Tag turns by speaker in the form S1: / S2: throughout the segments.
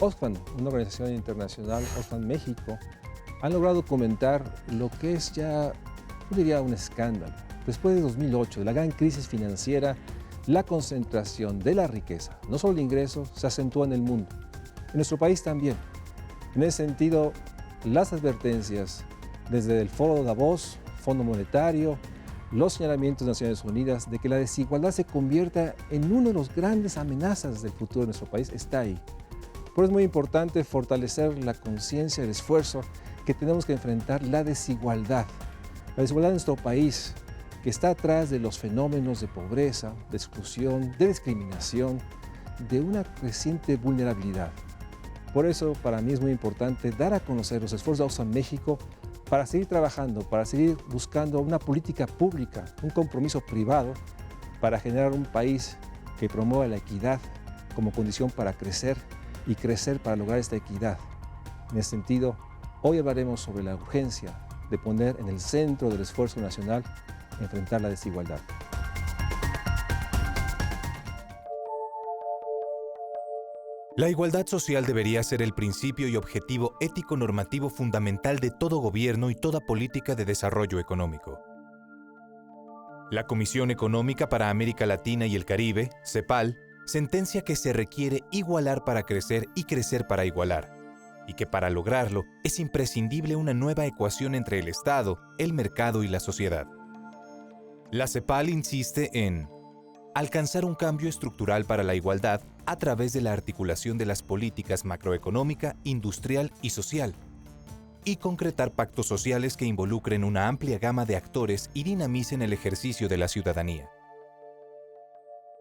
S1: Oxfam, una organización internacional, Oxfam México, han logrado documentar lo que es ya, yo diría, un escándalo. Después de 2008, de la gran crisis financiera, la concentración de la riqueza, no solo el ingreso, se acentúa en el mundo. En nuestro país también. En ese sentido, las advertencias desde el Foro de Davos, Fondo Monetario, los señalamientos de Naciones Unidas de que la desigualdad se convierta en una de las grandes amenazas del futuro de nuestro país está ahí. Por eso es muy importante fortalecer la conciencia, el esfuerzo que tenemos que enfrentar la desigualdad. La desigualdad en nuestro país, que está atrás de los fenómenos de pobreza, de exclusión, de discriminación, de una creciente vulnerabilidad. Por eso, para mí es muy importante dar a conocer los esfuerzos de Oxfam México para seguir trabajando, para seguir buscando una política pública, un compromiso privado para generar un país que promueva la equidad como condición para crecer y crecer para lograr esta equidad. En ese sentido, hoy hablaremos sobre la urgencia de poner en el centro del esfuerzo nacional enfrentar la desigualdad.
S2: La igualdad social debería ser el principio y objetivo ético-normativo fundamental de todo gobierno y toda política de desarrollo económico. La Comisión Económica para América Latina y el Caribe, CEPAL, sentencia que se requiere igualar para crecer y crecer para igualar, y que para lograrlo es imprescindible una nueva ecuación entre el Estado, el mercado y la sociedad. La CEPAL insiste en alcanzar un cambio estructural para la igualdad a través de la articulación de las políticas macroeconómica, industrial y social, y concretar pactos sociales que involucren una amplia gama de actores y dinamicen el ejercicio de la ciudadanía.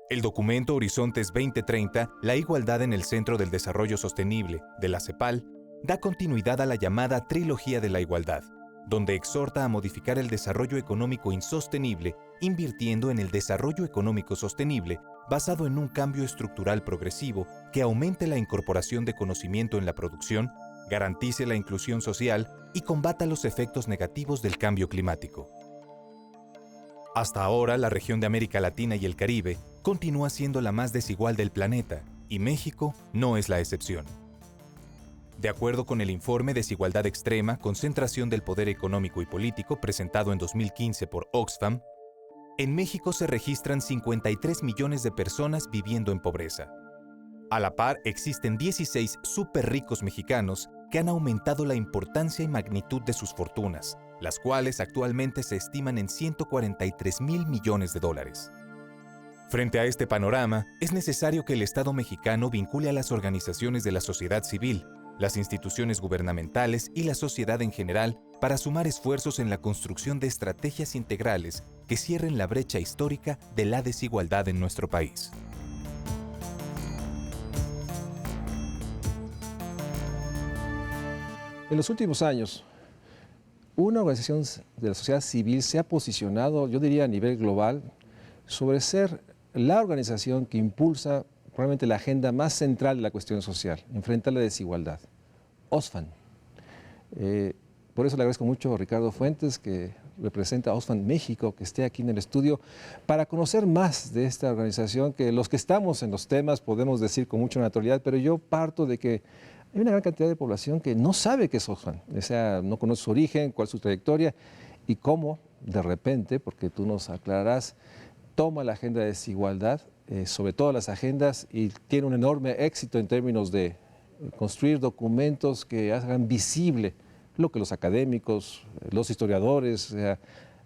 S2: El documento Horizontes 2030, la igualdad en el centro del desarrollo sostenible, de la CEPAL, da continuidad a la llamada Trilogía de la Igualdad, donde exhorta a modificar el desarrollo económico insostenible, invirtiendo en el desarrollo económico sostenible, basado en un cambio estructural progresivo que aumente la incorporación de conocimiento en la producción, garantice la inclusión social y combata los efectos negativos del cambio climático. Hasta ahora, la región de América Latina y el Caribe continúa siendo la más desigual del planeta, y México no es la excepción. De acuerdo con el informe Desigualdad Extrema, Concentración del Poder Económico y Político presentado en 2015 por Oxfam, en México se registran 53 millones de personas viviendo en pobreza. A la par, existen 16 superricos mexicanos que han aumentado la importancia y magnitud de sus fortunas, las cuales actualmente se estiman en 143,000 millones de dólares. Frente a este panorama, es necesario que el Estado mexicano vincule a las organizaciones de la sociedad civil, las instituciones gubernamentales y la sociedad en general para sumar esfuerzos en la construcción de estrategias integrales que cierren la brecha histórica de la desigualdad en nuestro país.
S1: En los últimos años, una organización de la sociedad civil se ha posicionado, yo diría a nivel global, sobre ser la organización que impulsa probablemente la agenda más central de la cuestión social, enfrentar la desigualdad. Oxfam. Por eso le agradezco mucho a Ricardo Fuentes, que representa a Oxfam México, que esté aquí en el estudio, para conocer más de esta organización, que los que estamos en los temas podemos decir con mucha naturalidad, pero yo parto de que hay una gran cantidad de población que no sabe qué es Oxfam, o sea, no conoce su origen, cuál es su trayectoria y cómo de repente, porque tú nos aclararás, toma la agenda de desigualdad sobre todas las agendas y tiene un enorme éxito en términos de construir documentos que hagan visible lo que los académicos, los historiadores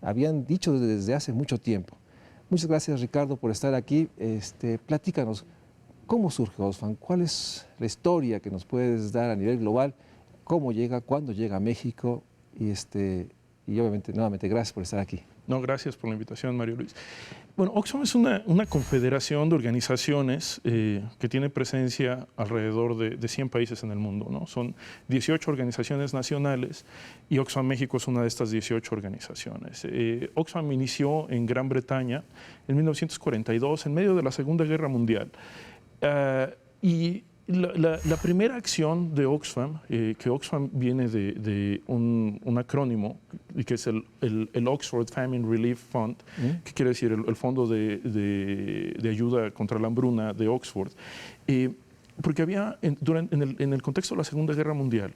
S1: habían dicho desde hace mucho tiempo. Muchas gracias, Ricardo, por estar aquí. Platícanos, ¿cómo surge Oxfam? ¿Cuál es la historia que nos puedes dar a nivel global? ¿Cómo llega? ¿Cuándo llega a México? Y obviamente, nuevamente, gracias por estar aquí.
S3: No, gracias por la invitación, Mario Luis. Bueno, Oxfam es una confederación de organizaciones que tiene presencia alrededor de 100 países en el mundo, ¿no? Son 18 organizaciones nacionales y Oxfam México es una de estas 18 organizaciones. Oxfam inició en Gran Bretaña en 1942, en medio de la Segunda Guerra Mundial. Y la primera acción de Oxfam, que Oxfam viene de un acrónimo, que es el Oxford Famine Relief Fund, que quiere decir el Fondo de Ayuda contra la Hambruna de Oxford. porque había, en el contexto de la Segunda Guerra Mundial,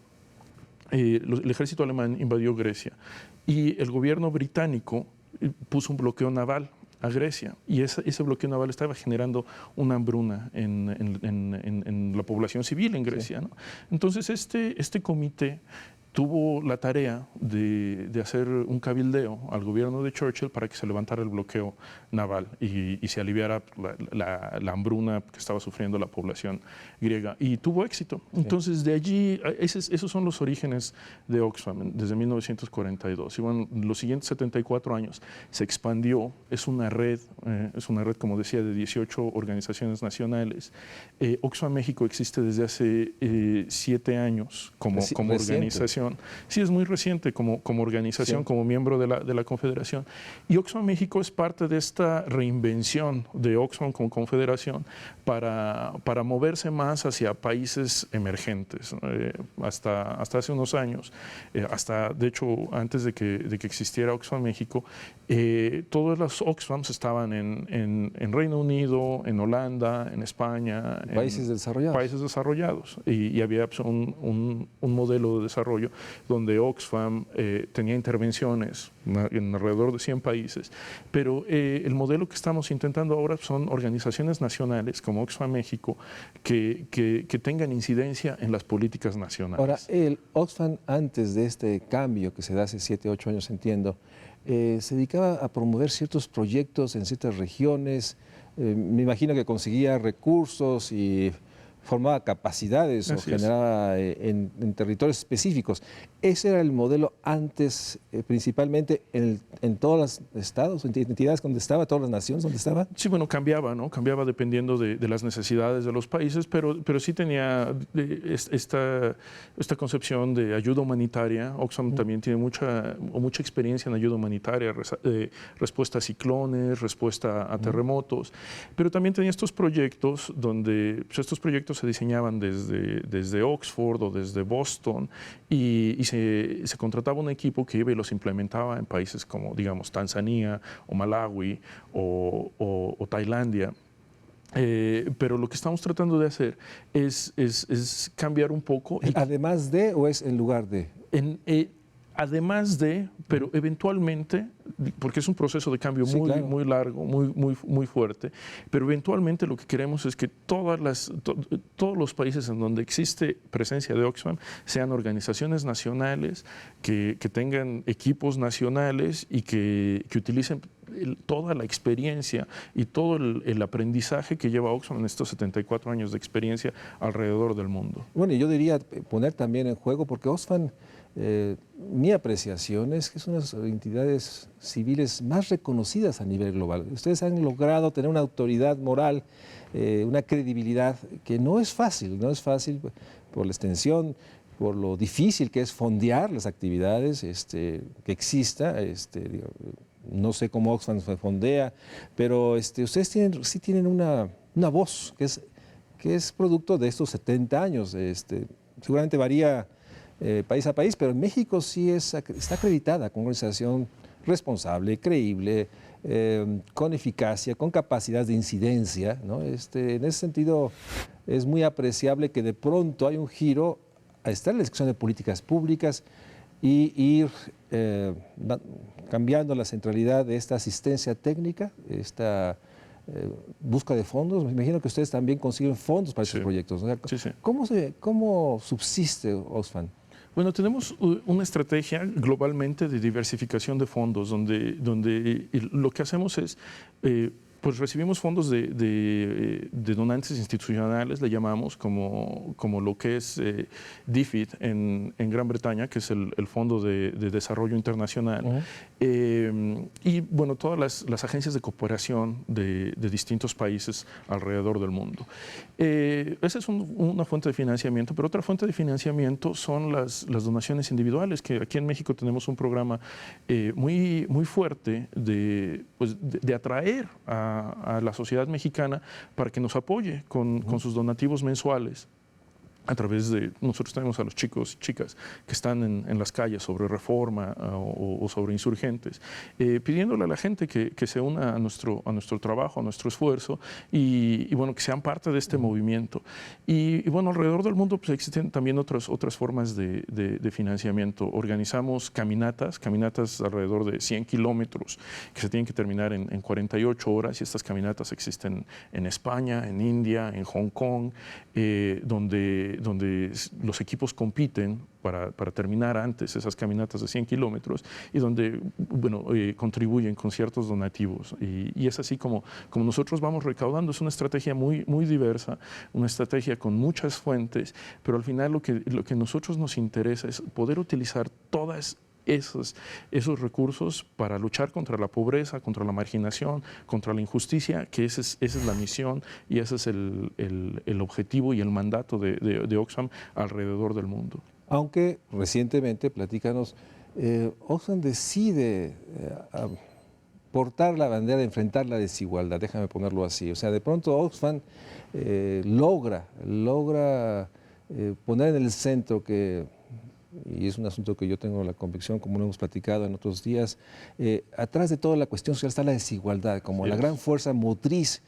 S3: el ejército alemán invadió Grecia y el gobierno británico puso un bloqueo naval a Grecia, y ese bloqueo naval estaba generando una hambruna en la población civil en Grecia, ¿no? Entonces este comité tuvo la tarea de hacer un cabildeo al gobierno de Churchill para que se levantara el bloqueo naval y se aliviara la hambruna que estaba sufriendo la población griega. Y tuvo éxito. Entonces, de allí, esos son los orígenes de Oxfam, desde 1942. Y bueno, los siguientes 74 años se expandió. Es una red, como decía, de 18 organizaciones nacionales. Oxfam México existe desde hace 7 años como organización. Sí, es muy reciente como organización, como miembro de la Confederación. Y Oxfam México es parte de esta reinvención de Oxfam como confederación para moverse más hacia países emergentes. Hasta hace unos años, de hecho, antes de que existiera Oxfam México, todas las Oxfams estaban en Reino Unido, en Holanda, en España.
S1: Países desarrollados.
S3: Países desarrollados. Y había un modelo de desarrollo donde Oxfam tenía intervenciones en alrededor de 100 países, pero el modelo que estamos intentando ahora son organizaciones nacionales como Oxfam México que tengan incidencia en las políticas nacionales.
S1: Ahora, el Oxfam, antes de este cambio que se da hace 7, 8 años, entiendo, se dedicaba a promover ciertos proyectos en ciertas regiones. Me imagino que conseguía recursos y formaba capacidades o generaba en territorios específicos. Ese era el modelo antes, principalmente en todos los estados, entidades donde estaba, todas las naciones donde estaba.
S3: Sí, bueno, cambiaba, ¿no? Cambiaba dependiendo de las necesidades de los países, pero sí tenía esta concepción de ayuda humanitaria. Oxfam también tiene mucha experiencia en ayuda humanitaria, respuesta a ciclones, respuesta a terremotos, pero también tenía estos proyectos donde estos proyectos se diseñaban desde Oxford o desde Boston y se contrataba un equipo que iba y los implementaba en países como, digamos, Tanzania o Malawi o Tailandia. Pero lo que estamos tratando de hacer es cambiar un poco.
S1: ¿Además de o es en lugar de?
S3: Además de, pero eventualmente, porque es un proceso de cambio muy largo, muy fuerte, pero eventualmente lo que queremos es que todos los países en donde existe presencia de Oxfam sean organizaciones nacionales, que tengan equipos nacionales y que utilicen toda la experiencia y todo el aprendizaje que lleva Oxfam en estos 74 años de experiencia alrededor del mundo.
S1: Bueno, yo diría poner también en juego, porque Oxfam, mi apreciación es que es una de las entidades civiles más reconocidas a nivel global. Ustedes han logrado tener una autoridad moral, una credibilidad que no es fácil por la extensión, por lo difícil que es fondear las actividades que exista. No sé cómo Oxfam se fondea, pero ustedes sí tienen una voz que es producto de estos 70 años. Seguramente varía país a país, pero en México sí está acreditada como organización responsable, creíble, con eficacia, con capacidad de incidencia, ¿no? En ese sentido, es muy apreciable que de pronto hay un giro a estar en la discusión de políticas públicas y ir cambiando la centralidad de esta asistencia técnica, esta busca de fondos. Me imagino que ustedes también consiguen fondos para esos proyectos. O sea, ¿cómo subsiste Oxfam?
S3: Bueno, tenemos una estrategia globalmente de diversificación de fondos, donde lo que hacemos es, pues recibimos fondos de donantes institucionales, le llamamos, como lo que es DFID en Gran Bretaña, que es el Fondo de Desarrollo Internacional. Y bueno, todas las agencias de cooperación de distintos países alrededor del mundo. Esa es una fuente de financiamiento, pero otra fuente de financiamiento son las donaciones individuales, que aquí en México tenemos un programa muy fuerte de atraer a la sociedad mexicana para que nos apoye con sus donativos mensuales a través de, nosotros tenemos a los chicos y chicas que están en las calles sobre Reforma o sobre Insurgentes, pidiéndole a la gente que se una a nuestro trabajo, a nuestro esfuerzo y bueno, que sean parte de este movimiento. Y bueno, alrededor del mundo pues, existen también otras formas de financiamiento. Organizamos caminatas alrededor de 100 kilómetros que se tienen que terminar en 48 horas y estas caminatas existen en España, en India, en Hong Kong, donde los equipos compiten para terminar antes esas caminatas de 100 kilómetros y donde bueno, contribuyen con ciertos donativos. Y es así como nosotros vamos recaudando. Es una estrategia muy, muy diversa, una estrategia con muchas fuentes, pero al final lo que a nosotros nos interesa es poder utilizar todas esos recursos para luchar contra la pobreza, contra la marginación, contra la injusticia, que esa es la misión y ese es el objetivo y el mandato de Oxfam alrededor del mundo.
S1: Aunque recientemente, platícanos, Oxfam decide portar la bandera de enfrentar la desigualdad, déjame ponerlo así. O sea, de pronto Oxfam logra poner en el centro y es un asunto que yo tengo la convicción, como lo hemos platicado en otros días, atrás de toda la cuestión social está la desigualdad, como la gran fuerza motriz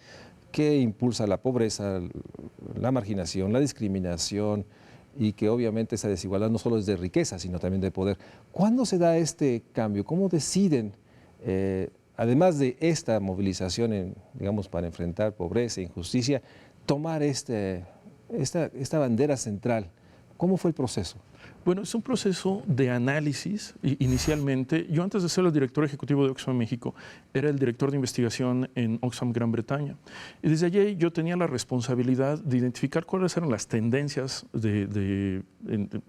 S1: que impulsa la pobreza, la marginación, la discriminación, y que obviamente esa desigualdad no solo es de riqueza, sino también de poder. ¿Cuándo se da este cambio? ¿Cómo deciden, además de esta movilización, digamos, para enfrentar pobreza e injusticia, tomar esta bandera central? ¿Cómo fue el proceso?
S3: Bueno, es un proceso de análisis. Inicialmente, yo antes de ser el director ejecutivo de Oxfam México, era el director de investigación en Oxfam Gran Bretaña. Y desde allí yo tenía la responsabilidad de identificar cuáles eran las tendencias en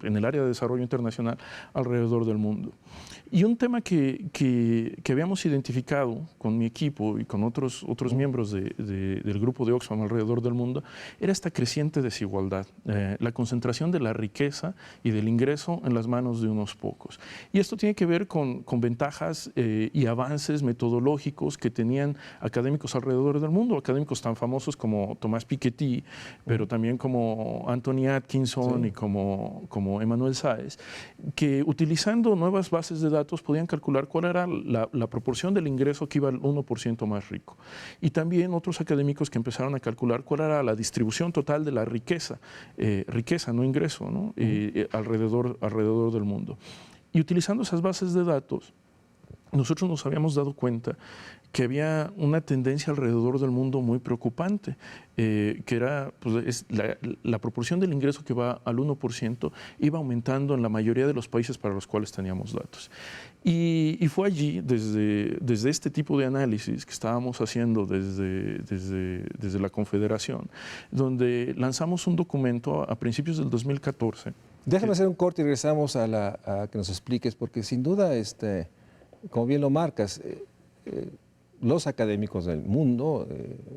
S3: el área de desarrollo internacional alrededor del mundo. Y un tema que habíamos identificado con mi equipo y con otros miembros del grupo de Oxfam alrededor del mundo era esta creciente desigualdad, la concentración de la riqueza y del ingreso en las manos de unos pocos. Y esto tiene que ver con ventajas y avances metodológicos que tenían académicos alrededor del mundo, académicos tan famosos como Tomás Piketty, pero también como Anthony Atkinson y como Emmanuel Sáez, que utilizando nuevas bases de datos podían calcular cuál era la proporción del ingreso que iba al 1% más rico. Y también otros académicos que empezaron a calcular cuál era la distribución total de la riqueza, no ingreso, ¿no? Alrededor del mundo. Y utilizando esas bases de datos, nosotros nos habíamos dado cuenta que había una tendencia alrededor del mundo muy preocupante, que era pues, la proporción del ingreso que va al 1% iba aumentando en la mayoría de los países para los cuales teníamos datos. Y fue allí, desde este tipo de análisis que estábamos haciendo desde la Confederación, donde lanzamos un documento a principios del 2014.
S1: Déjame hacer un corte y regresamos a que nos expliques, porque sin duda, como bien lo marcas, los académicos del mundo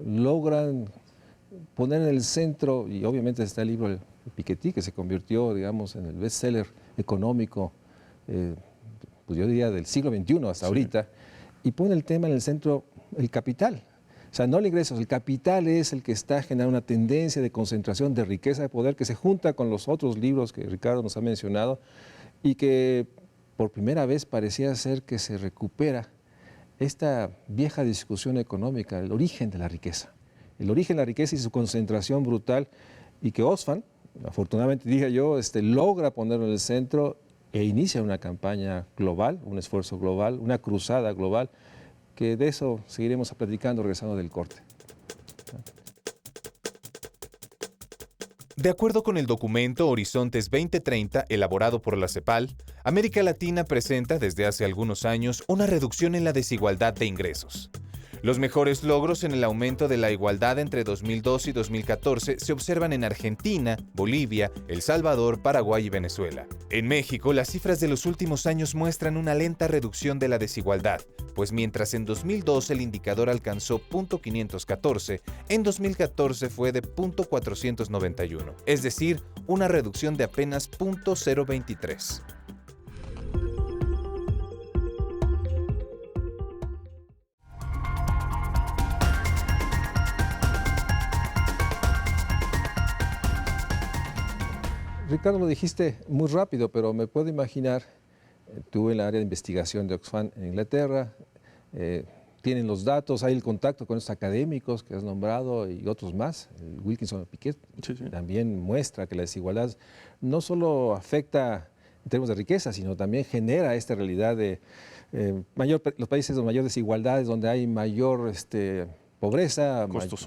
S1: logran poner en el centro, y obviamente está el libro de Piketty, que se convirtió, digamos, en el bestseller económico, pues yo diría del siglo XXI hasta ahorita, y pone el tema en el centro, el capital. O sea, no el ingreso, el capital es el que está generando una tendencia de concentración de riqueza, de poder, que se junta con los otros libros que Ricardo nos ha mencionado, y que por primera vez parecía ser que se recupera esta vieja discusión económica, el origen de la riqueza. El origen de la riqueza y su concentración brutal, y que Oxfam, afortunadamente diga yo, logra ponerlo en el centro e inicia una campaña global, un esfuerzo global, una cruzada global, que de eso seguiremos platicando regresando del corte.
S2: De acuerdo con el documento Horizontes 2030, elaborado por la CEPAL, América Latina presenta desde hace algunos años una reducción en la desigualdad de ingresos. Los mejores logros en el aumento de la igualdad entre 2002 y 2014 se observan en Argentina, Bolivia, El Salvador, Paraguay y Venezuela. En México, las cifras de los últimos años muestran una lenta reducción de la desigualdad, pues mientras en 2002 el indicador alcanzó .514, en 2014 fue de .491, es decir, una reducción de apenas .023.
S1: Ricardo, lo dijiste muy rápido, pero me puedo imaginar, tú en la área de investigación de Oxfam en Inglaterra, tienen los datos, hay el contacto con estos académicos que has nombrado y otros más. El Wilkinson y Piquet
S3: Sí, sí.
S1: también muestra que la desigualdad no solo afecta en términos de riqueza, sino también genera esta realidad de los países con mayor desigualdades, donde hay mayor pobreza, costo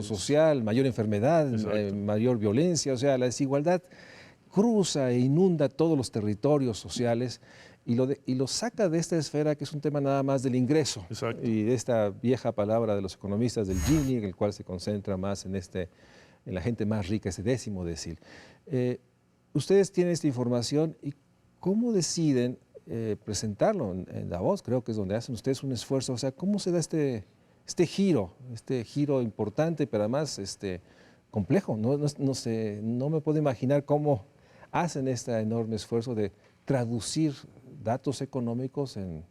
S1: social, mayor enfermedad, mayor violencia. O sea, la desigualdad cruza e inunda todos los territorios sociales y lo saca de esta esfera que es un tema nada más del ingreso.
S3: Exacto.
S1: Y de esta vieja palabra de los economistas del Gini, en el cual se concentra más en la gente más rica, ese décimo decil. Ustedes tienen esta información y ¿cómo deciden presentarlo en Davos? Creo que es donde hacen ustedes un esfuerzo. O sea, ¿cómo se da este giro importante, pero además complejo? No me puedo imaginar cómo hacen este enorme esfuerzo de traducir datos económicos en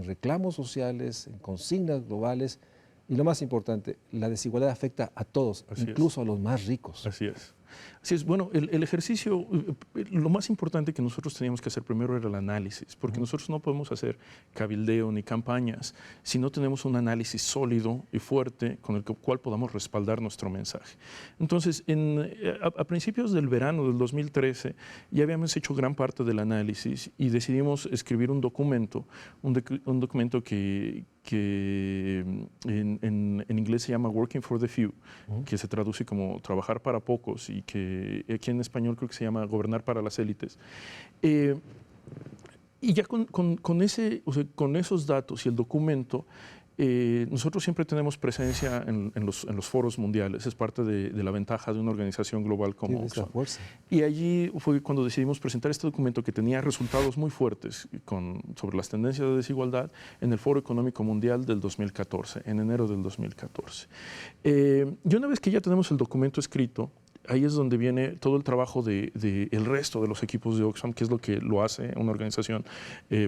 S1: reclamos sociales, en consignas globales y lo más importante, la desigualdad afecta a todos, incluso a los más ricos.
S3: Así es. Así es. Bueno, el ejercicio, lo más importante que nosotros teníamos que hacer primero era el análisis, porque nosotros no podemos hacer cabildeo ni campañas si no tenemos un análisis sólido y fuerte con el cual podamos respaldar nuestro mensaje. Entonces, a principios del verano del 2013 ya habíamos hecho gran parte del análisis y decidimos escribir un documento que en inglés se llama Working for the Few, que se traduce como trabajar para pocos y que aquí en español creo que se llama Gobernar para las élites. Y ya con esos datos y el documento, nosotros siempre tenemos presencia en los foros mundiales, es parte de la ventaja de una organización global como Oxfam. Y allí fue cuando decidimos presentar este documento que tenía resultados muy fuertes sobre las tendencias de desigualdad en el Foro Económico Mundial del 2014, en enero del 2014. Y una vez que ya tenemos el documento escrito, ahí es donde viene todo el trabajo del resto de los equipos de Oxfam, que es lo que lo hace una organización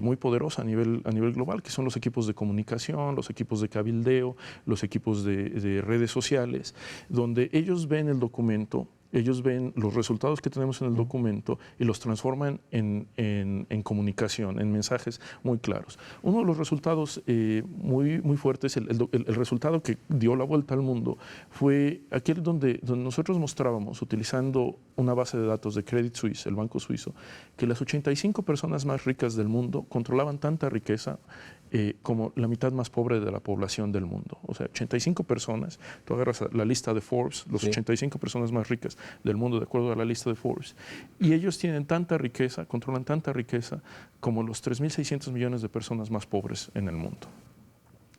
S3: muy poderosa a nivel global, que son los equipos de comunicación, los equipos de cabildeo, los equipos de redes sociales, donde ellos ven el documento, ellos ven los resultados que tenemos en el documento y los transforman en comunicación, en mensajes muy claros. Uno de los resultados muy fuertes, el resultado que dio la vuelta al mundo, fue aquel donde nosotros mostrábamos, utilizando una base de datos de Credit Suisse, el banco suizo, que las 85 personas más ricas del mundo controlaban tanta riqueza como la mitad más pobre de la población del mundo. O sea, 85 personas, tú agarras la lista de Forbes, los 85 personas más ricas del mundo de acuerdo a la lista de Forbes, y ellos tienen tanta riqueza, controlan tanta riqueza como los 3.600 millones de personas más pobres en el mundo.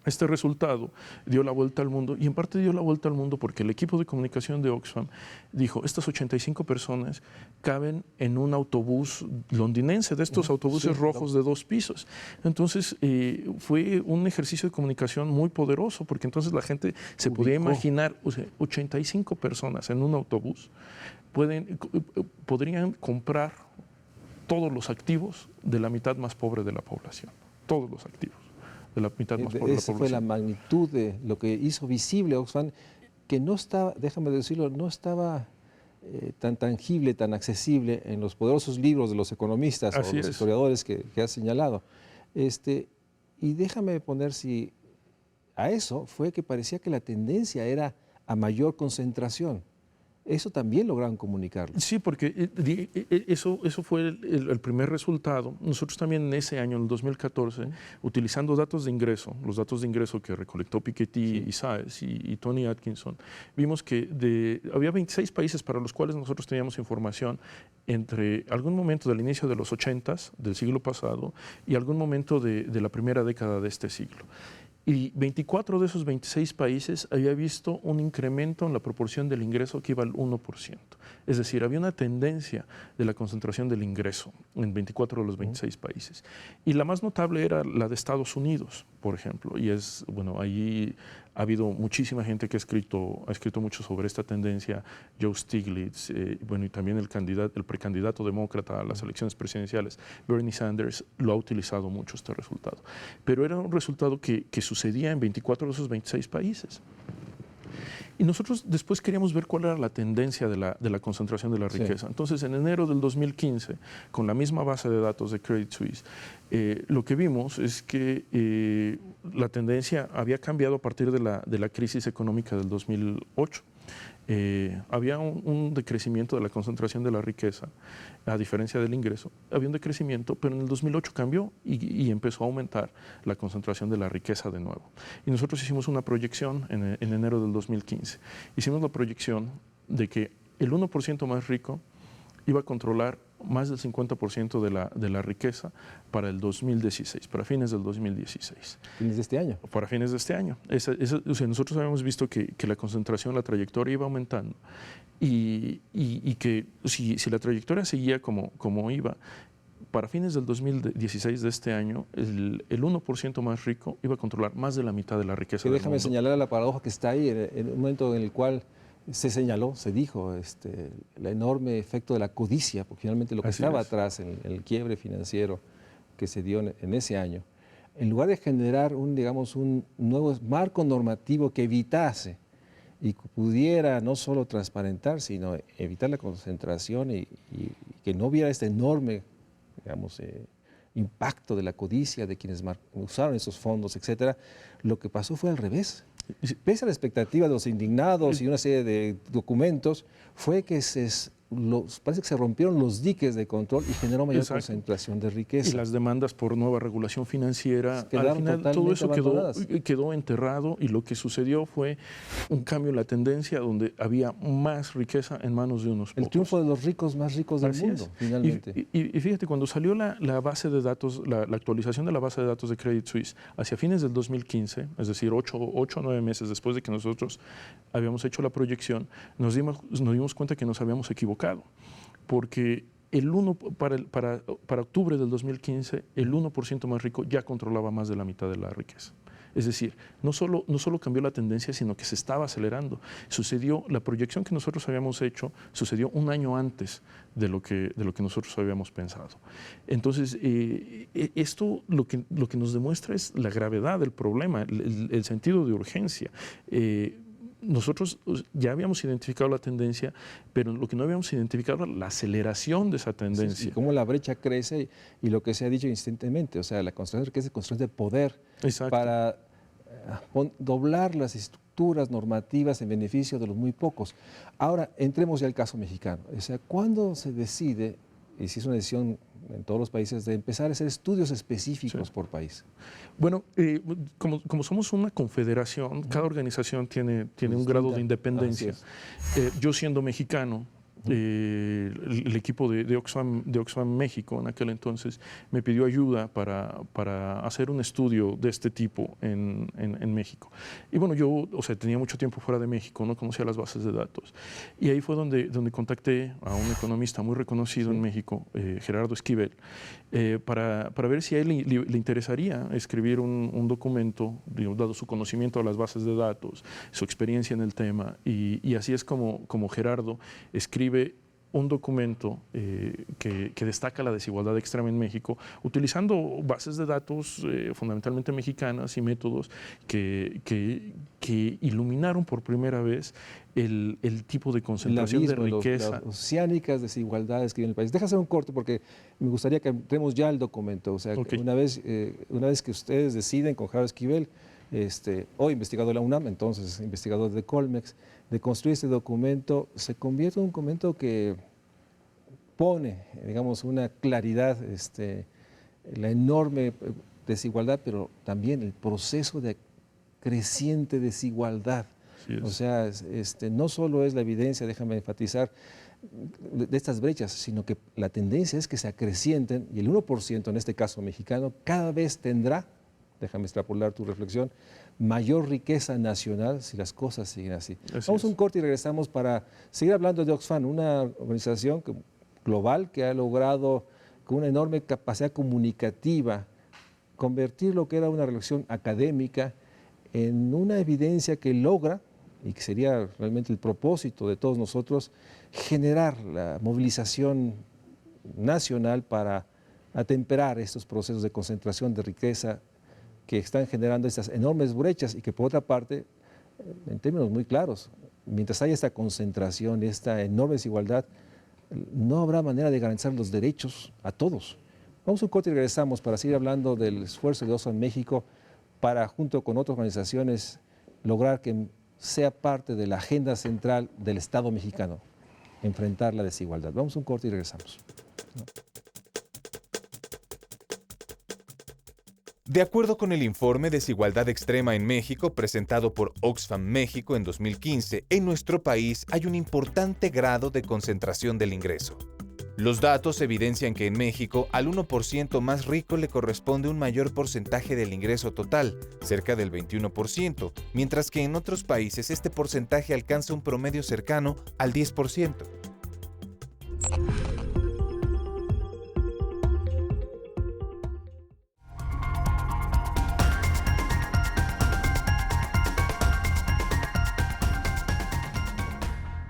S3: Este resultado dio la vuelta al mundo, y en parte dio la vuelta al mundo porque el equipo de comunicación de Oxfam dijo, estas 85 personas caben en un autobús londinense, de estos autobuses rojos de 2 pisos. Entonces fue un ejercicio de comunicación muy poderoso, porque entonces la gente se podía imaginar, o sea, 85 personas en un autobús podrían comprar todos los activos de la mitad más pobre de la población, todos los activos de la mitad más pobre de la población.
S1: Esa fue la magnitud de lo que hizo visible Oxfam, que no estaba, déjame decirlo, no estaba tan tangible, tan accesible en los poderosos libros de los economistas o los historiadores que has señalado. Y déjame poner a eso fue que parecía que la tendencia era a mayor concentración. Eso también lograron comunicarlo.
S3: Sí, porque eso fue el primer resultado. Nosotros también en ese año, en el 2014, utilizando datos de ingreso, los datos de ingreso que recolectó Piketty y Saez y Tony Atkinson, vimos que había 26 países para los cuales nosotros teníamos información entre algún momento del inicio de los 80s del siglo pasado y algún momento de la primera década de este siglo. Y 24 de esos 26 países había visto un incremento en la proporción del ingreso que iba al 1%. Es decir, había una tendencia de la concentración del ingreso en 24 de los 26 países. Y la más notable era la de Estados Unidos, por ejemplo. Y allí ha habido muchísima gente que ha escrito mucho sobre esta tendencia. Joe Stiglitz, y también el precandidato demócrata a las elecciones presidenciales, Bernie Sanders, lo ha utilizado mucho este resultado. Pero era un resultado que sucedía en 24 de esos 26 países. Y nosotros después queríamos ver cuál era la tendencia de la concentración de la riqueza. Entonces, en enero del 2015, con la misma base de datos de Credit Suisse, lo que vimos es que la tendencia había cambiado a partir de la crisis económica del 2008. Había un decrecimiento de la concentración de la riqueza, a diferencia del ingreso. Había un decrecimiento, pero en el 2008 cambió y empezó a aumentar la concentración de la riqueza de nuevo. Y nosotros hicimos una proyección en enero del 2015. Hicimos la proyección de que el 1% más rico iba a controlar más del 50% de la riqueza para el 2016, para fines del 2016.
S1: ¿Fines de este año?
S3: Para fines de este año. O sea, nosotros habíamos visto que la concentración, la trayectoria iba aumentando y que si la trayectoria seguía como iba, para fines del 2016 de este año, el 1% más rico iba a controlar más de la mitad de la riqueza del
S1: déjame
S3: mundo.
S1: señalar la paradoja que está ahí, en un momento en el cual se señaló, se dijo, el enorme efecto de la codicia, porque finalmente lo que estaba atrás en el quiebre financiero que se dio en ese año, en lugar de generar digamos, un nuevo marco normativo que evitase y pudiera no solo transparentar, sino evitar la concentración y que no hubiera este enorme, digamos, impacto de la codicia de quienes usaron esos fondos, etcétera, lo que pasó fue al revés. Pese a la expectativa de los indignados y una serie de documentos, fue que parece que se rompieron los diques de control y generó mayor concentración de riqueza.
S3: Y las demandas por nueva regulación financiera,
S1: al final
S3: todo eso quedó enterrado, y lo que sucedió fue un cambio en la tendencia donde había más riqueza en manos de unos pocos.
S1: El triunfo de los ricos más ricos del mundo, finalmente.
S3: Y fíjate, cuando salió la base de datos, la actualización de la base de datos de Credit Suisse hacia fines del 2015, es decir, 8 o 9 meses después de que nosotros habíamos hecho la proyección, nos dimos cuenta que nos habíamos equivocado, porque para octubre del 2015, el 1% más rico ya controlaba más de la mitad de la riqueza. Es decir, no solo cambió la tendencia, sino que se estaba acelerando. La proyección que nosotros habíamos hecho sucedió un año antes de lo que nosotros habíamos pensado. Entonces, esto lo que nos demuestra es la gravedad del problema, el sentido de urgencia. Nosotros ya habíamos identificado la tendencia, pero lo que no habíamos identificado era la aceleración de esa tendencia.
S1: Sí, y cómo la brecha crece y lo que se ha dicho insistentemente, o sea, la concentración que es concentración de poder.
S3: Exacto.
S1: Para doblar las estructuras normativas en beneficio de los muy pocos. Ahora, entremos ya al caso mexicano. O sea, ¿cuándo se decide, y si es una decisión en todos los países, de empezar a hacer estudios específicos por país?
S3: Bueno, como somos una confederación, cada organización tiene un grado de independencia. Yo siendo mexicano, el equipo de Oxfam México en aquel entonces me pidió ayuda para hacer un estudio de este tipo en México. Y bueno, yo tenía mucho tiempo fuera de México, no conocía las bases de datos. Y ahí fue donde contacté a un economista muy reconocido en México, Gerardo Esquivel, para ver si a él le interesaría escribir un documento, dado su conocimiento de las bases de datos, su experiencia en el tema. Y así es como Gerardo escribe un documento que destaca la desigualdad extrema en México, utilizando bases de datos fundamentalmente mexicanas y métodos que iluminaron por primera vez el tipo de concentración de riqueza.
S1: Las oceánicas desigualdades que hay en el país. Deja hacer un corte porque me gustaría que entremos ya al documento. O sea, una vez que ustedes deciden con Gerardo Esquivel, hoy investigador de la UNAM, entonces investigador de Colmex, de construir este documento, se convierte en un documento que pone, digamos, una claridad, la enorme desigualdad, pero también el proceso de creciente desigualdad. O sea, no solo es la evidencia, déjame enfatizar, de estas brechas, sino que la tendencia es que se acrecienten y el 1%, en este caso mexicano, cada vez tendrá, déjame extrapolar tu reflexión, mayor riqueza nacional si las cosas siguen así. Vamos a un corte y regresamos para seguir hablando de Oxfam, una organización global que ha logrado con una enorme capacidad comunicativa convertir lo que era una relación académica en una evidencia que logra, y que sería realmente el propósito de todos nosotros, generar la movilización nacional para atemperar estos procesos de concentración de riqueza que están generando estas enormes brechas y que por otra parte en términos muy claros. Mientras haya esta concentración, esta enorme desigualdad, no habrá manera de garantizar los derechos a todos. Vamos a un corte y regresamos para seguir hablando del esfuerzo de Oxfam México para, junto con otras organizaciones, lograr que sea parte de la agenda central del Estado mexicano, enfrentar la desigualdad. Vamos a un corte y regresamos.
S2: De acuerdo con el informe Desigualdad Extrema en México presentado por Oxfam México en 2015, en nuestro país hay un importante grado de concentración del ingreso. Los datos evidencian que en México al 1% más rico le corresponde un mayor porcentaje del ingreso total, cerca del 21%, mientras que en otros países este porcentaje alcanza un promedio cercano al 10%.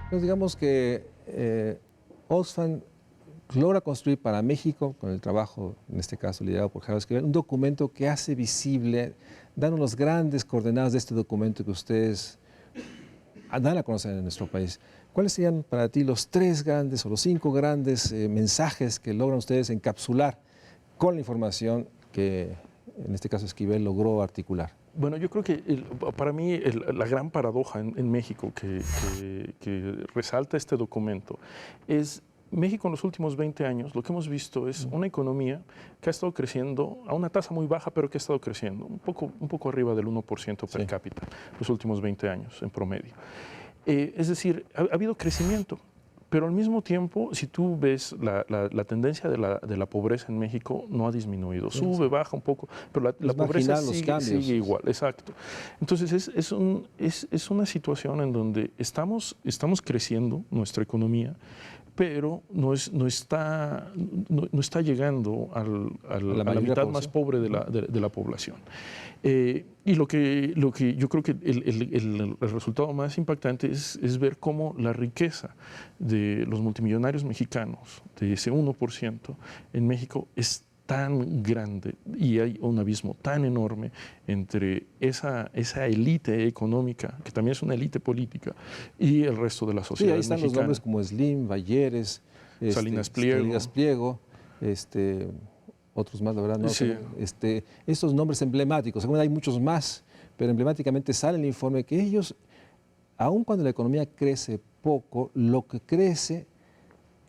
S1: Entonces, digamos que Oxfam logra construir para México, con el trabajo, en este caso liderado por Javier Esquivel, un documento que hace visible, dando las grandes coordenadas de este documento que ustedes dan a conocer en nuestro país. ¿Cuáles serían para ti los 3 grandes o los 5 grandes mensajes que logran ustedes encapsular con la información que, en este caso, Esquivel logró articular?
S3: Bueno, yo creo que para mí la gran paradoja en México que resalta este documento es México en los últimos 20 años, lo que hemos visto es una economía que ha estado creciendo a una tasa muy baja, pero que ha estado creciendo, un poco arriba del 1% per cápita, los últimos 20 años en promedio. Es decir, ha habido crecimiento, pero al mismo tiempo, si tú ves la tendencia de la pobreza en México, no ha disminuido. Sube, baja un poco, pero la pobreza sigue igual, exacto. Entonces, es una situación en donde estamos creciendo nuestra economía, pero no está llegando a la mitad más pobre de la población. Y lo que yo creo que el resultado más impactante es ver cómo la riqueza de los multimillonarios mexicanos, de ese 1% en México, es tan grande y hay un abismo tan enorme entre esa élite económica, que también es una élite política, y el resto de la sociedad
S1: Sí, ahí están
S3: mexicana.
S1: los nombres como Slim, Balleres,
S3: Salinas Pliego,
S1: otros más, la verdad, no.
S3: Sí.
S1: Estos nombres emblemáticos, según hay muchos más, pero emblemáticamente sale el informe que ellos, aun cuando la economía crece poco, lo que crece,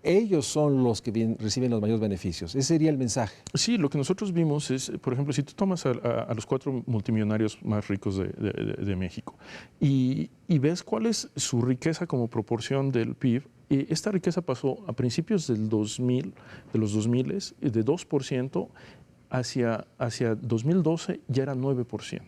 S1: ellos son los que reciben los mayores beneficios. Ese sería el mensaje.
S3: Sí, lo que nosotros vimos es, por ejemplo, si tú tomas a los 4 multimillonarios más ricos de México y ves cuál es su riqueza como proporción del PIB, esta riqueza pasó a principios de los 2000, de 2%, hacia 2012 ya era 9%.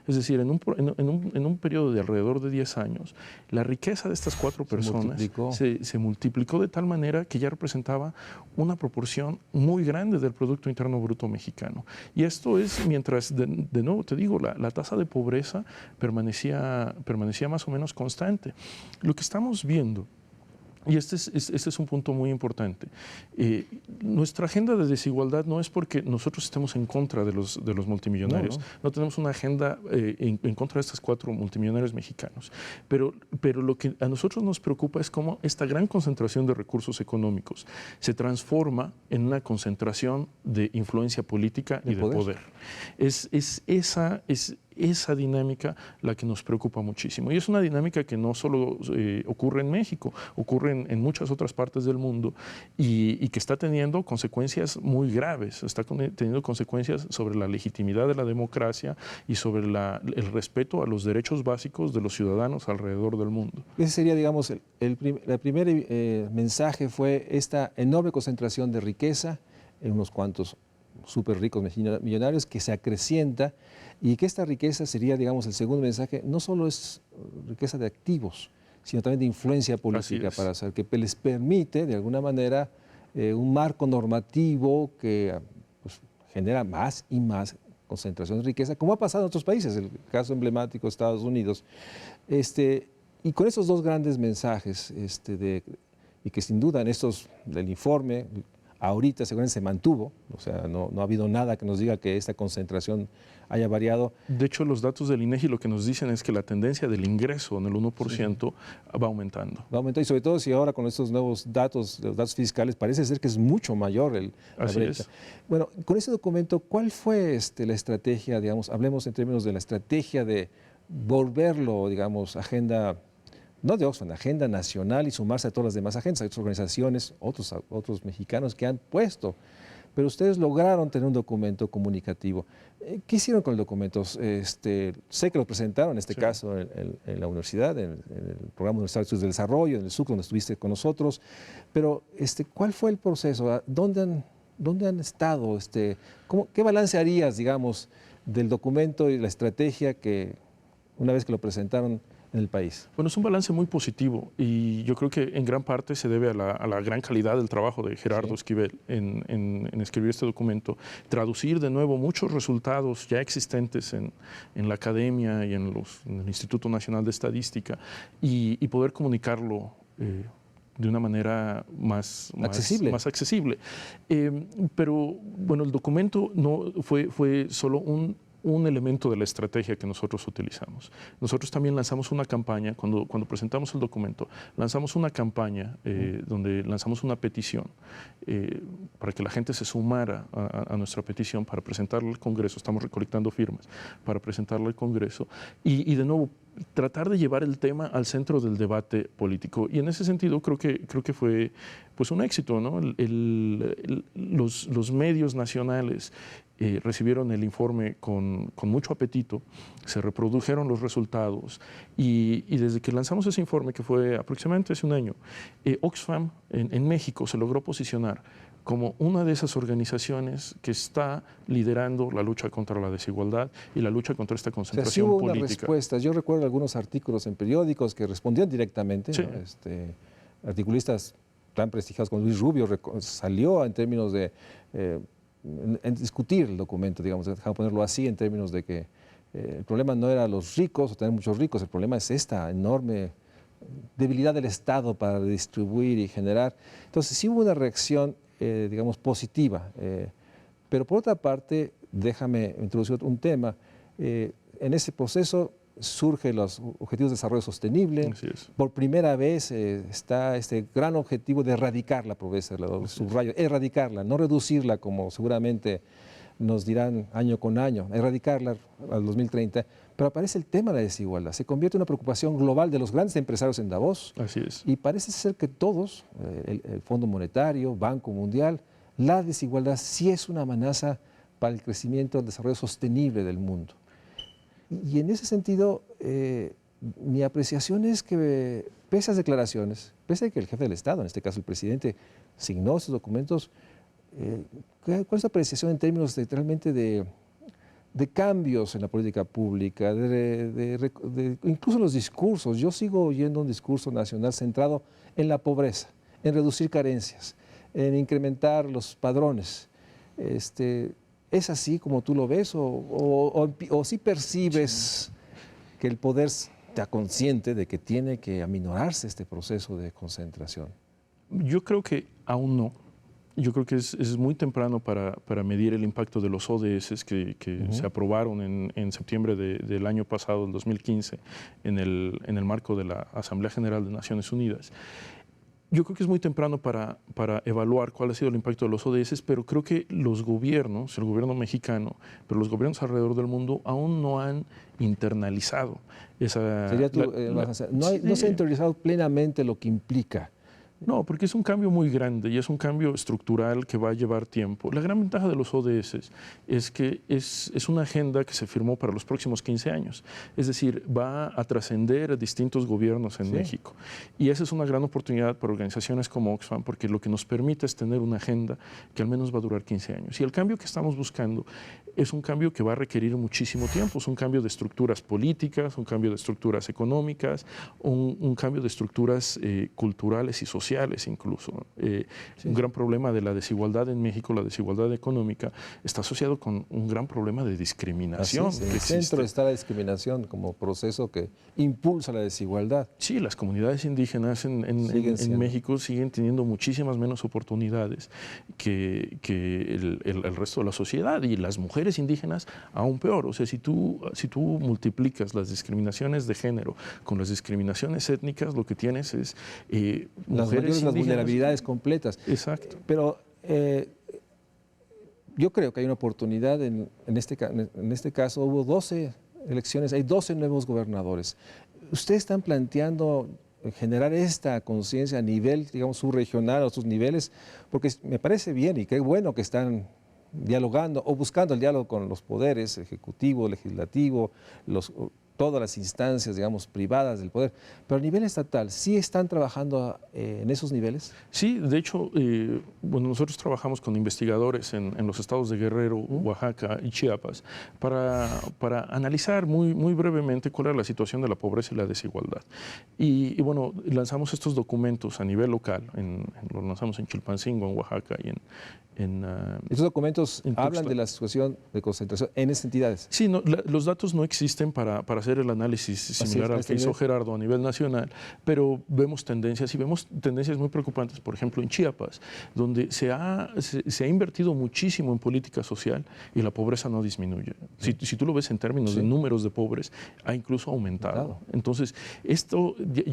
S3: Es decir, en un periodo de alrededor de 10 años, la riqueza de estas 4 personas se multiplicó de tal manera que ya representaba una proporción muy grande del Producto Interno Bruto mexicano. Y esto es mientras, de nuevo te digo, la tasa de pobreza permanecía más o menos constante. Lo que estamos viendo, y este es un punto muy importante. Nuestra agenda de desigualdad no es porque nosotros estemos en contra de los multimillonarios. No tenemos una agenda en contra de estos 4 multimillonarios mexicanos. Pero lo que a nosotros nos preocupa es cómo esta gran concentración de recursos económicos se transforma en una concentración de influencia política y de poder. Es esa dinámica la que nos preocupa muchísimo. Y es una dinámica que no solo ocurre en México, ocurre en muchas otras partes del mundo y que está teniendo consecuencias muy graves, está teniendo consecuencias sobre la legitimidad de la democracia y sobre el respeto a los derechos básicos de los ciudadanos alrededor del mundo.
S1: Ese sería, digamos, el primer mensaje fue esta enorme concentración de riqueza en unos cuantos súper ricos millonarios que se acrecienta y que esta riqueza sería, digamos, el segundo mensaje, no solo es riqueza de activos, sino también de influencia política, para hacer que les permite, de alguna manera, un marco normativo que pues, genera más y más concentración de riqueza, como ha pasado en otros países, el caso emblemático de Estados Unidos. Y con esos 2 grandes mensajes, y que sin duda en estos del informe, ahorita seguramente se mantuvo, o sea, no ha habido nada que nos diga que esta concentración haya variado.
S3: De hecho, los datos del INEGI lo que nos dicen es que la tendencia del ingreso en el 1% va aumentando.
S1: Va aumentando, y sobre todo si ahora con estos nuevos datos, los datos fiscales, parece ser que es mucho mayor la brecha. Bueno, con ese documento, ¿cuál fue la estrategia, digamos, hablemos en términos de la estrategia de volverlo, digamos, agenda, no de Oxfam, agenda nacional y sumarse a todas las demás agendas, hay otras organizaciones, otros mexicanos que han puesto, pero ustedes lograron tener un documento comunicativo. ¿Qué hicieron con el documento? Sé que lo presentaron, en este caso, en la universidad, en el Programa Universitario de Estudios del Desarrollo, en el SUC, donde estuviste con nosotros, pero ¿cuál fue el proceso? ¿Dónde han estado? ¿Qué balance harías, digamos, del documento y la estrategia que una vez que lo presentaron en el país?
S3: Bueno, es un balance muy positivo y yo creo que en gran parte se debe a la gran calidad del trabajo de Gerardo Esquivel en escribir este documento, traducir de nuevo muchos resultados ya existentes en la academia y en el Instituto Nacional de Estadística y poder comunicarlo de una manera más accesible. Pero bueno, el documento no fue solo un elemento de la estrategia que nosotros utilizamos. Nosotros también lanzamos una campaña, cuando presentamos el documento, lanzamos una campaña donde lanzamos una petición para que la gente se sumara a nuestra petición para presentarla al Congreso. Estamos recolectando firmas para presentarla al Congreso y de nuevo tratar de llevar el tema al centro del debate político. Y en ese sentido creo que fue pues un éxito, ¿no? Los medios nacionales recibieron el informe con mucho apetito, se reprodujeron los resultados y desde que lanzamos ese informe, que fue aproximadamente hace un año, Oxfam en México se logró posicionar como una de esas organizaciones que está liderando la lucha contra la desigualdad y la lucha contra esta concentración
S1: hubo
S3: política.
S1: Una respuesta. Yo recuerdo algunos artículos en periódicos que respondían directamente,
S3: sí.
S1: ¿no? Articulistas tan prestigiados como Luis Rubio salió en términos de en discutir el documento, digamos, dejamos ponerlo así, en términos de que el problema no era los ricos o tener muchos ricos, el problema es esta enorme debilidad del Estado para distribuir y generar. Entonces sí hubo una reacción, digamos, positiva, pero por otra parte, déjame introducir un tema, en ese proceso surgen los Objetivos de Desarrollo Sostenible. Por primera vez está este gran objetivo de erradicar la pobreza, lo subrayo, erradicarla, no reducirla como seguramente nos dirán año con año, erradicarla al 2030, pero aparece el tema de la desigualdad, se convierte en una preocupación global de los grandes empresarios en Davos.
S3: Así es.
S1: Y parece ser que todos, el Fondo Monetario, Banco Mundial, la desigualdad sí es una amenaza para el crecimiento y el desarrollo sostenible del mundo. Y en ese sentido, mi apreciación es que, pese a las declaraciones, pese a que el jefe del Estado, en este caso el presidente, signó estos documentos, ¿cuál es la apreciación en términos realmente de cambios en la política pública, incluso en los discursos? Yo sigo oyendo un discurso nacional centrado en la pobreza, en reducir carencias, en incrementar los padrones. ¿Es así como tú lo ves o sí percibes que el poder está consciente de que tiene que aminorarse este proceso de concentración?
S3: Yo creo que aún no. Yo creo que es muy temprano para medir el impacto de los ODS que se aprobaron en septiembre del año pasado, del 2015, en el marco de la Asamblea General de Naciones Unidas. Yo creo que es muy temprano para evaluar cuál ha sido el impacto de los ODS, pero creo que los gobiernos, el gobierno mexicano, pero los gobiernos alrededor del mundo aún no han internalizado esa...
S1: No se ha internalizado plenamente lo que implica.
S3: No, porque es un cambio muy grande y es un cambio estructural que va a llevar tiempo. La gran ventaja de los ODS es que es una agenda que se firmó para los próximos 15 años. Es decir, va a trascender a distintos gobiernos en México. Y esa es una gran oportunidad para organizaciones como Oxfam, porque lo que nos permite es tener una agenda que al menos va a durar 15 años. Y el cambio que estamos buscando es un cambio que va a requerir muchísimo tiempo. Es un cambio de estructuras políticas, un cambio de estructuras económicas, un cambio de estructuras culturales y sociales sociales incluso. Un gran problema de la desigualdad en México, la desigualdad económica, está asociado con un gran problema de discriminación.
S1: En el centro está la discriminación como proceso que impulsa la desigualdad.
S3: Sí, las comunidades indígenas en México siguen teniendo muchísimas menos oportunidades que el resto de la sociedad, y las mujeres indígenas aún peor. O sea, si tú multiplicas las discriminaciones de género con las discriminaciones étnicas, lo que tienes es mujeres
S1: las vulnerabilidades completas.
S3: Exacto.
S1: Pero yo creo que hay una oportunidad en este caso. Hubo 12 elecciones, hay 12 nuevos gobernadores. ¿Ustedes están planteando generar esta conciencia a nivel, digamos, subregional o sus niveles? Porque me parece bien y qué bueno que están dialogando o buscando el diálogo con los poderes, ejecutivo, legislativo, todas las instancias, digamos, privadas del poder. Pero a nivel estatal, ¿sí están trabajando en esos niveles?
S3: Sí, de hecho, nosotros trabajamos con investigadores en los estados de Guerrero, Oaxaca y Chiapas para analizar muy brevemente cuál era la situación de la pobreza y la desigualdad. Y bueno, lanzamos estos documentos a nivel local, los lanzamos en Chilpancingo, en Oaxaca y
S1: ¿Estos documentos hablan de la situación de concentración en esas entidades?
S3: Sí, los datos no existen para hacer el análisis similar al que hizo Gerardo a nivel nacional, pero vemos tendencias muy preocupantes, por ejemplo, en Chiapas, donde se ha invertido muchísimo en política social y la pobreza no disminuye. Si tú lo ves en términos de números de pobres, ha incluso aumentado. Entonces,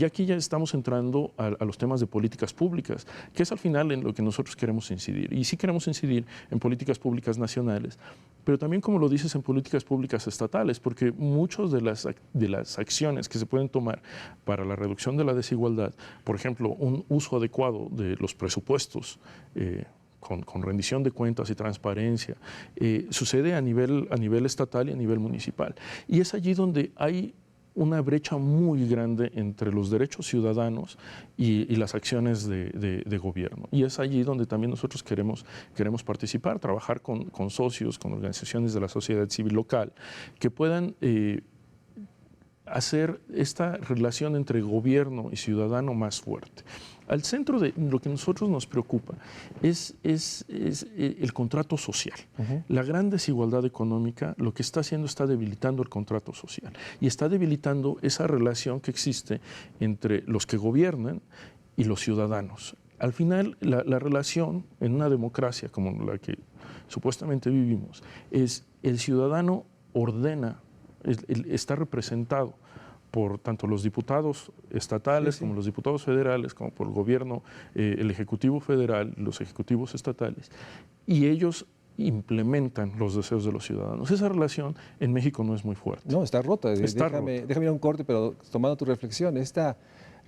S3: aquí ya estamos entrando a los temas de políticas públicas, que es al final en lo que nosotros queremos incidir. Y sí queremos incidir en políticas públicas nacionales, pero también, como lo dices, en políticas públicas estatales, porque muchas de las acciones que se pueden tomar para la reducción de la desigualdad, por ejemplo, un uso adecuado de los presupuestos, con rendición de cuentas y transparencia, sucede a nivel estatal y a nivel municipal. Y es allí donde hay una brecha muy grande entre los derechos ciudadanos y las acciones de gobierno. Y es allí donde también nosotros queremos participar, trabajar con socios, con organizaciones de la sociedad civil local, que puedan hacer esta relación entre gobierno y ciudadano más fuerte. Al centro de lo que a nosotros nos preocupa es el contrato social. La gran desigualdad económica lo que está haciendo está debilitando el contrato social y está debilitando esa relación que existe entre los que gobiernan y los ciudadanos. Al final, la relación en una democracia como la que supuestamente vivimos es el ciudadano ordena, está representado por tanto los diputados estatales como los diputados federales, como por el gobierno, el Ejecutivo Federal, los ejecutivos estatales, y ellos implementan los deseos de los ciudadanos. Esa relación en México no es muy fuerte.
S1: No, está rota. Déjame ir a un corte, pero tomando tu reflexión, esta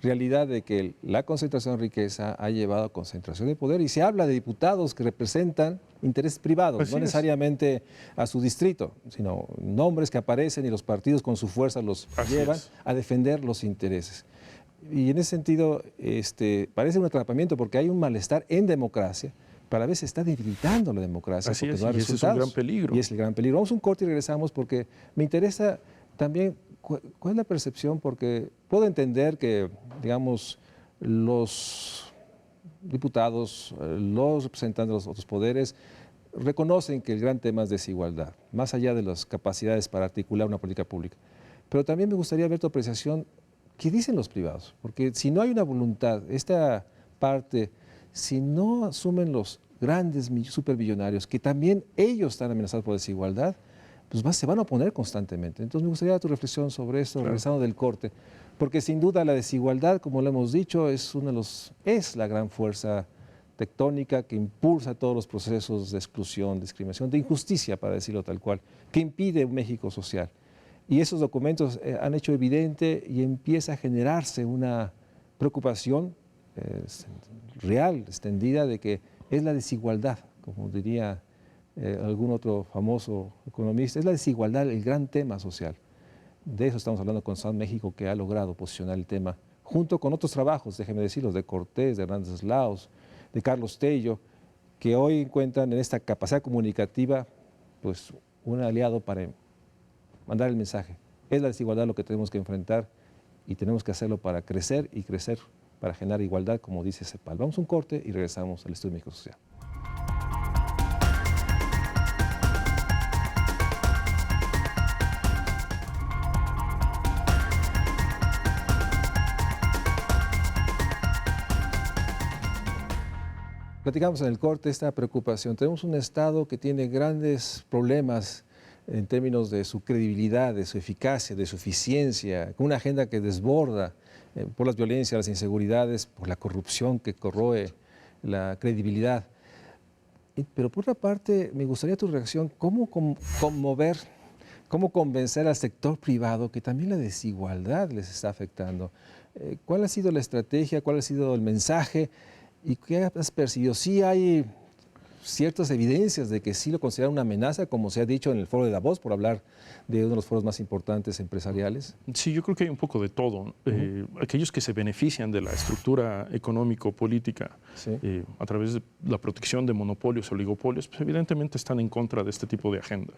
S1: realidad de que la concentración de riqueza ha llevado a concentración de poder, y se habla de diputados que representan intereses privados, no necesariamente a su distrito, sino nombres que aparecen y los partidos con su fuerza los llevan a defender los intereses. Y en ese sentido parece un atrapamiento porque hay un malestar en democracia, pero a veces está debilitando la democracia.
S3: Así es,
S1: no hay
S3: y ese es un gran peligro.
S1: Y es el gran peligro. Vamos a un corte y regresamos porque me interesa también cuál es la percepción, porque puedo entender que, digamos, los diputados, los representantes de los otros poderes reconocen que el gran tema es desigualdad, más allá de las capacidades para articular una política pública. Pero también me gustaría ver tu apreciación, ¿qué dicen los privados? Porque si no hay una voluntad, esta parte, si no asumen los grandes superbillonarios, que también ellos están amenazados por desigualdad, pues se van a oponer constantemente. Entonces me gustaría tu reflexión sobre esto, regresando del corte, porque sin duda la desigualdad, como lo hemos dicho, es la gran fuerza tectónica que impulsa todos los procesos de exclusión, discriminación, de injusticia, para decirlo tal cual, que impide un México social. Y esos documentos han hecho evidente y empieza a generarse una preocupación real, extendida, de que es la desigualdad, como diría algún otro famoso economista, es la desigualdad el gran tema social. De eso estamos hablando con San México, que ha logrado posicionar el tema, junto con otros trabajos, déjenme decirlos, de Cortés, de Hernández Laos, de Carlos Tello, que hoy encuentran en esta capacidad comunicativa pues, un aliado para mandar el mensaje. Es la desigualdad lo que tenemos que enfrentar y tenemos que hacerlo para crecer y crecer para generar igualdad, como dice CEPAL. Vamos a un corte y regresamos al Estudio México Social. Platicamos en el corte esta preocupación. Tenemos un Estado que tiene grandes problemas en términos de su credibilidad, de su eficacia, de su eficiencia, con una agenda que desborda por las violencias, las inseguridades, por la corrupción que corroe la credibilidad. Pero por otra parte, me gustaría tu reacción, ¿cómo conmover, cómo convencer al sector privado que también la desigualdad les está afectando? ¿Cuál ha sido la estrategia, cuál ha sido el mensaje y qué has percibido? ¿Sí hay ciertas evidencias de que sí lo consideran una amenaza, como se ha dicho en el foro de Davos, por hablar de uno de los foros más importantes empresariales?
S3: Sí, yo creo que hay un poco de todo. Aquellos que se benefician de la estructura económico-política a través de la protección de monopolios, oligopolios, pues evidentemente están en contra de este tipo de agendas.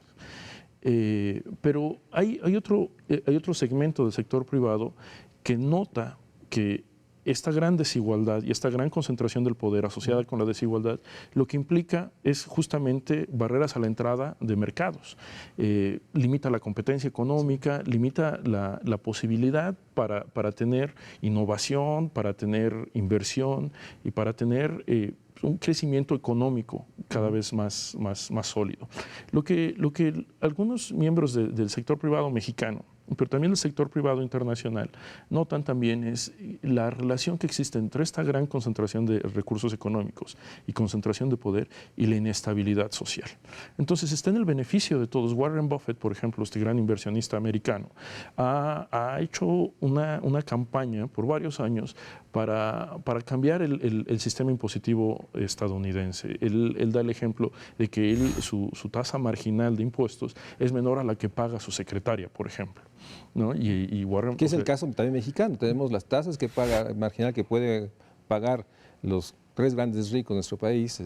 S3: Pero hay otro segmento del sector privado que nota que esta gran desigualdad y esta gran concentración del poder asociada con la desigualdad, lo que implica es justamente barreras a la entrada de mercados. Limita la competencia económica, limita la posibilidad para tener innovación, para tener inversión y para tener un crecimiento económico cada vez más sólido. Lo que algunos miembros del sector privado mexicano, pero también el sector privado internacional, notan también es la relación que existe entre esta gran concentración de recursos económicos y concentración de poder y la inestabilidad social. Entonces está en el beneficio de todos. Warren Buffett, por ejemplo, este gran inversionista americano, ha hecho una campaña por varios años para cambiar el sistema impositivo estadounidense. Él da el ejemplo de que su tasa marginal de impuestos es menor a la que paga su secretaria, por ejemplo, ¿no? Y Warren,
S1: que es el caso también mexicano. Tenemos las tasas que paga marginal que puede pagar los tres grandes ricos de nuestro país,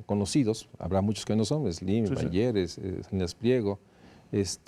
S1: conocidos. Habrá muchos que no son, Slim, Bayeres, Salinas Pliego. Pues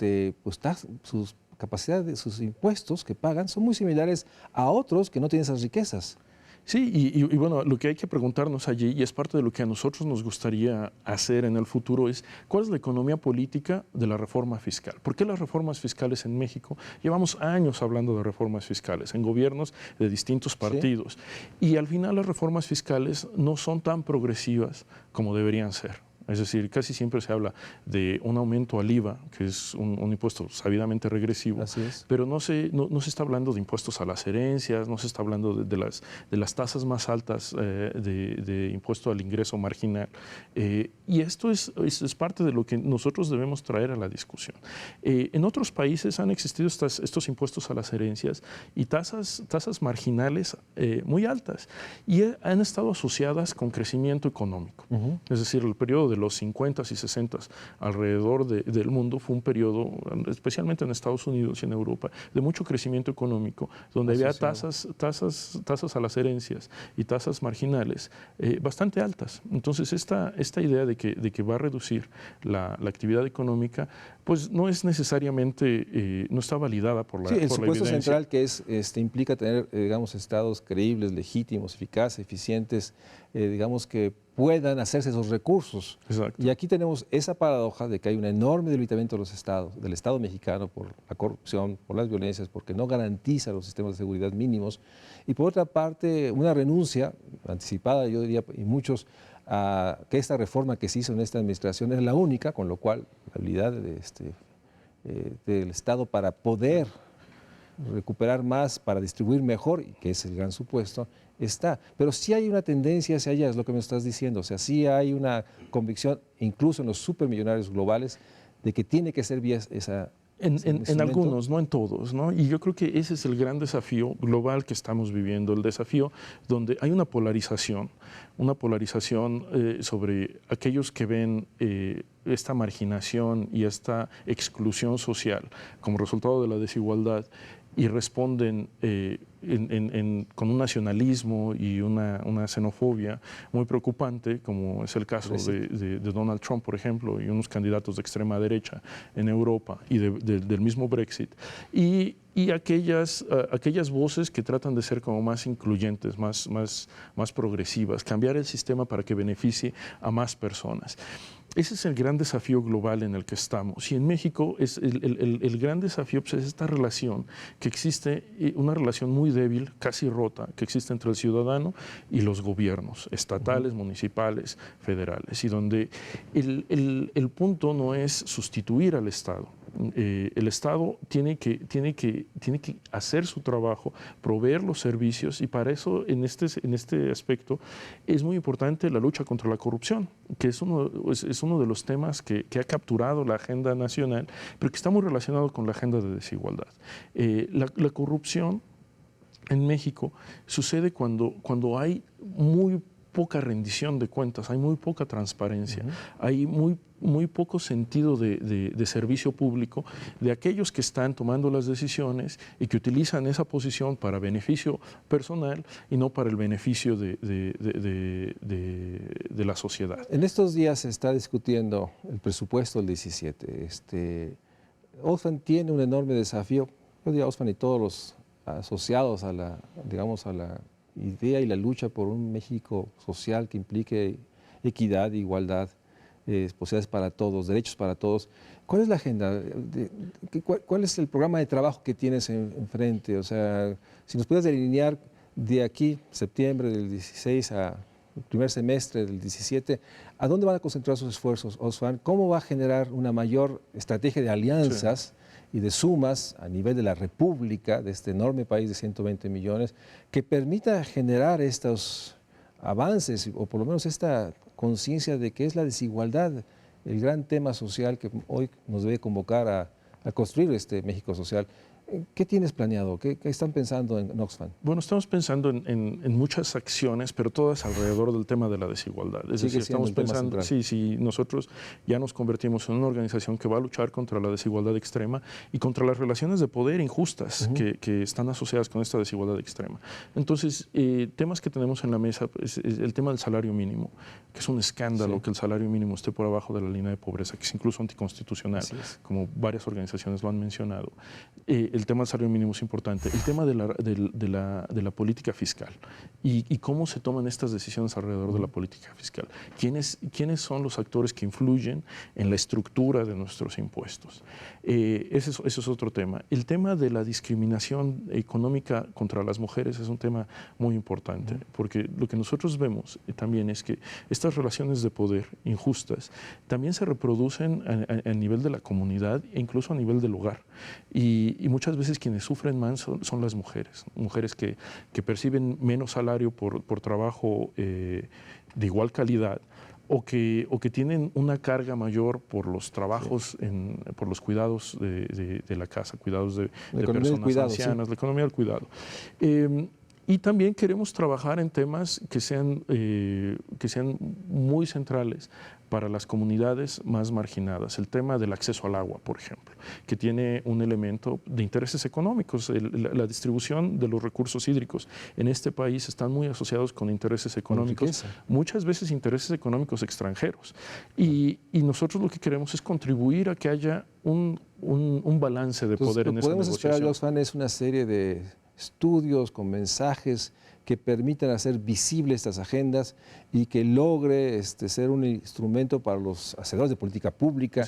S1: sus capacidades, sus impuestos que pagan son muy similares a otros que no tienen esas riquezas.
S3: Sí, y bueno, lo que hay que preguntarnos allí, y es parte de lo que a nosotros nos gustaría hacer en el futuro, es cuál es la economía política de la reforma fiscal. ¿Por qué las reformas fiscales en México? Llevamos años hablando de reformas fiscales en gobiernos de distintos partidos. Sí. Y al final las reformas fiscales no son tan progresivas como deberían ser. Es decir, casi siempre se habla de un aumento al IVA, que es un impuesto sabidamente regresivo, pero no se está hablando de impuestos a las herencias, no se está hablando de las tasas más altas de impuesto al ingreso marginal. Y esto es parte de lo que nosotros debemos traer a la discusión. En otros países han existido estos impuestos a las herencias y tasas marginales muy altas, y han estado asociadas con crecimiento económico. Es decir, el periodo de los 50 y 60 alrededor del mundo fue un periodo, especialmente en Estados Unidos y en Europa, de mucho crecimiento económico, donde había tasas a las herencias y tasas marginales bastante altas. Entonces, esta idea de que va a reducir la actividad económica, pues no es necesariamente, no está validada por la evidencia.
S1: Sí, el supuesto central que implica tener, digamos, estados creíbles, legítimos, eficaces, eficientes, digamos, que puedan hacerse esos recursos.
S3: Exacto.
S1: Y aquí tenemos esa paradoja de que hay un enorme debilitamiento de los estados, del Estado mexicano por la corrupción, por las violencias, porque no garantiza los sistemas de seguridad mínimos. Y por otra parte, una renuncia anticipada, yo diría, y muchos, a que esta reforma que se hizo en esta administración es la única, con lo cual la habilidad del Estado para poder recuperar más, para distribuir mejor, y que es el gran supuesto, está. Pero sí hay una tendencia hacia allá, es lo que me estás diciendo. O sea, sí hay una convicción, incluso en los supermillonarios globales, de que tiene que ser vía esa.
S3: En algunos, no en todos, ¿no? Y yo creo que ese es el gran desafío global que estamos viviendo, el desafío donde hay una polarización sobre aquellos que ven esta marginación y esta exclusión social como resultado de la desigualdad, y responden con un nacionalismo y una xenofobia muy preocupante, como es el caso de Donald Trump, por ejemplo, y unos candidatos de extrema derecha en Europa y del mismo Brexit, y aquellas voces que tratan de ser como más incluyentes, más progresivas, cambiar el sistema para que beneficie a más personas. Ese es el gran desafío global en el que estamos. Y en México es el gran desafío pues, es esta relación que existe, una relación muy débil, casi rota, que existe entre el ciudadano y los gobiernos estatales, municipales, federales, y donde el punto no es sustituir al Estado. El Estado tiene que hacer su trabajo, proveer los servicios, y para eso en este aspecto es muy importante la lucha contra la corrupción, que es uno de los temas que ha capturado la agenda nacional, pero que está muy relacionado con la agenda de desigualdad. La corrupción en México sucede cuando hay muy poca rendición de cuentas, hay muy poca transparencia, hay muy poco sentido de servicio público de aquellos que están tomando las decisiones y que utilizan esa posición para beneficio personal y no para el beneficio de la sociedad.
S1: En estos días se está discutiendo el presupuesto del 17. Oxfam tiene un enorme desafío, yo diría Oxfam y todos los asociados a la idea y la lucha por un México social que implique equidad, igualdad, posibilidades para todos, derechos para todos. ¿Cuál es la agenda? ¿Cuál es el programa de trabajo que tienes enfrente? O sea, si nos puedes delinear de aquí, septiembre del 16 a el primer semestre del 17, ¿a dónde van a concentrar sus esfuerzos, Oxfam? ¿Cómo va a generar una mayor estrategia de alianzas y de sumas a nivel de la República, de este enorme país de 120 millones, que permita generar estos avances, o por lo menos esta conciencia de que es la desigualdad el gran tema social que hoy nos debe convocar a construir este México social? ¿Qué tienes planeado? ¿Qué están pensando en Oxfam?
S3: Bueno, estamos pensando en muchas acciones, pero todas alrededor del tema de la desigualdad. Es decir, estamos pensando, si nosotros ya nos convertimos en una organización que va a luchar contra la desigualdad extrema y contra las relaciones de poder injustas que están asociadas con esta desigualdad extrema. Entonces, temas que tenemos en la mesa es el tema del salario mínimo, que es un escándalo que el salario mínimo esté por abajo de la línea de pobreza, que es incluso anticonstitucional, como varias organizaciones lo han mencionado. El tema del salario mínimo es importante. El tema de la política fiscal y cómo se toman estas decisiones alrededor de la política fiscal. ¿Quiénes son los actores que influyen en la estructura de nuestros impuestos? Ese es otro tema. El tema de la discriminación económica contra las mujeres es un tema muy importante, porque lo que nosotros vemos también es que estas relaciones de poder injustas también se reproducen a nivel de la comunidad e incluso a nivel del hogar. Y muchas veces quienes sufren más son las mujeres que perciben menos salario por trabajo de igual calidad, o que tienen una carga mayor por los trabajos, por los cuidados de la casa, cuidados de personas ancianas, la economía del cuidado. Y también queremos trabajar en temas que sean muy centrales para las comunidades más marginadas. El tema del acceso al agua, por ejemplo, que tiene un elemento de intereses económicos. La distribución de los recursos hídricos en este país están muy asociados con intereses económicos, muchas veces intereses económicos extranjeros. Y nosotros lo que queremos es contribuir a que haya un balance de poder en esa negociación.
S1: Lo que podemos esperar, Oxfam, es una serie de estudios con mensajes que permitan hacer visibles estas agendas y que logre ser un instrumento para los hacedores de política pública,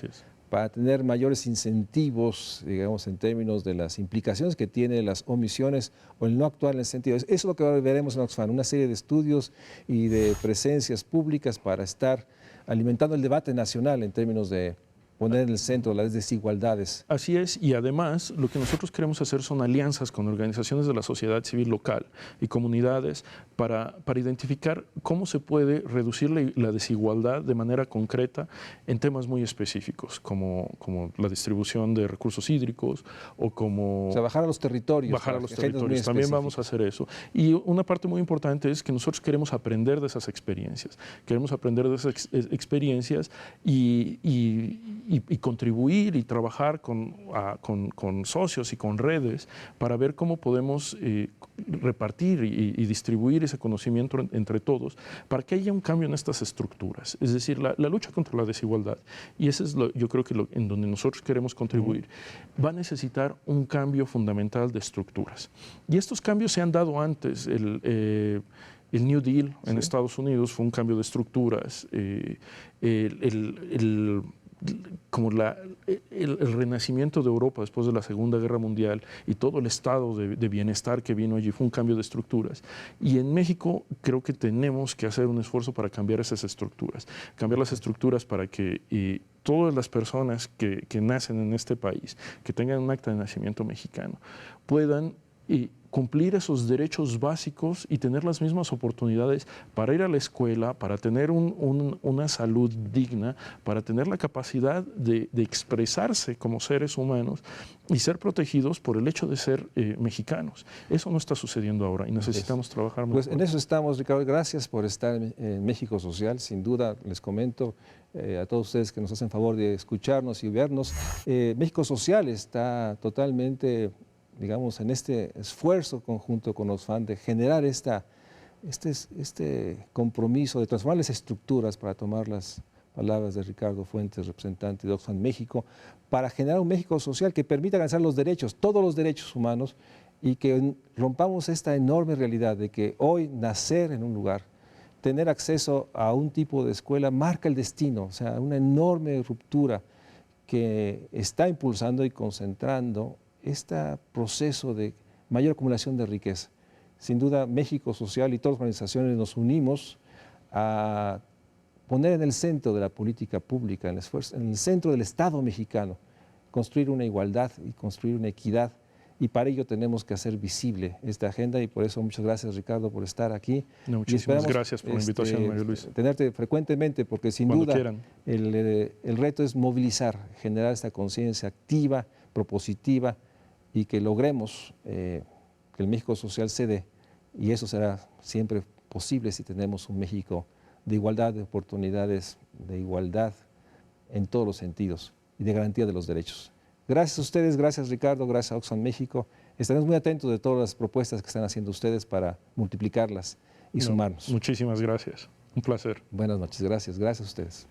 S1: para tener mayores incentivos, digamos, en términos de las implicaciones que tiene las omisiones o el no actuar en ese sentido. Eso es lo que veremos en Oxfam, una serie de estudios y de presencias públicas para estar alimentando el debate nacional en términos de poner en el centro las desigualdades.
S3: Así es, y además lo que nosotros queremos hacer son alianzas con organizaciones de la sociedad civil local y comunidades para identificar cómo se puede reducir la desigualdad de manera concreta en temas muy específicos, como la distribución de recursos hídricos o como...
S1: O sea, bajar a los territorios.
S3: Bajar a los territorios, también vamos a hacer eso. Y una parte muy importante es que nosotros queremos aprender de esas experiencias. Queremos aprender de esas experiencias y y contribuir y trabajar con socios y con redes para ver cómo podemos repartir y distribuir ese conocimiento entre todos para que haya un cambio en estas estructuras. Es decir, la lucha contra la desigualdad, y ese es yo creo que en donde nosotros queremos contribuir, va a necesitar un cambio fundamental de estructuras. Y estos cambios se han dado antes. El New Deal en Estados Unidos fue un cambio de estructuras. Como el renacimiento de Europa después de la Segunda Guerra Mundial y todo el estado de bienestar que vino allí fue un cambio de estructuras. Y en México creo que tenemos que hacer un esfuerzo para cambiar esas estructuras, cambiar las estructuras para que todas las personas que nacen en este país, que tengan un acta de nacimiento mexicano, puedan cumplir esos derechos básicos y tener las mismas oportunidades para ir a la escuela, para tener una salud digna, para tener la capacidad de expresarse como seres humanos y ser protegidos por el hecho de ser mexicanos. Eso no está sucediendo ahora y necesitamos trabajar
S1: pues
S3: mejor.
S1: en eso estamos, Ricardo. Gracias por estar en México Social. Sin duda, les comento a todos ustedes que nos hacen favor de escucharnos y vernos. México Social está totalmente, digamos, en este esfuerzo conjunto con Oxfam de generar este compromiso de transformar las estructuras, para tomar las palabras de Ricardo Fuentes, representante de Oxfam México, para generar un México Social que permita alcanzar los derechos, todos los derechos humanos, y que rompamos esta enorme realidad de que hoy nacer en un lugar, tener acceso a un tipo de escuela marca el destino. O sea, una enorme ruptura que está impulsando y concentrando este proceso de mayor acumulación de riqueza. Sin duda, México Social y todas las organizaciones nos unimos a poner en el centro de la política pública, en el centro del Estado mexicano, construir una igualdad y construir una equidad, y para ello tenemos que hacer visible esta agenda, y por eso muchas gracias, Ricardo, por estar aquí.
S3: No, muchísimas gracias por la invitación, Mario Luis.
S1: Tenerte frecuentemente, porque sin
S3: Cuando
S1: duda
S3: quieran.
S1: El reto es movilizar, generar esta conciencia activa, propositiva, y que logremos que el México Social se dé, y eso será siempre posible si tenemos un México de igualdad de oportunidades, de igualdad en todos los sentidos y de garantía de los derechos. Gracias a ustedes, gracias Ricardo, gracias a Oxfam México. Estaremos muy atentos de todas las propuestas que están haciendo ustedes para multiplicarlas y sumarnos.
S3: Muchísimas gracias. Un placer.
S1: Buenas noches, gracias a ustedes.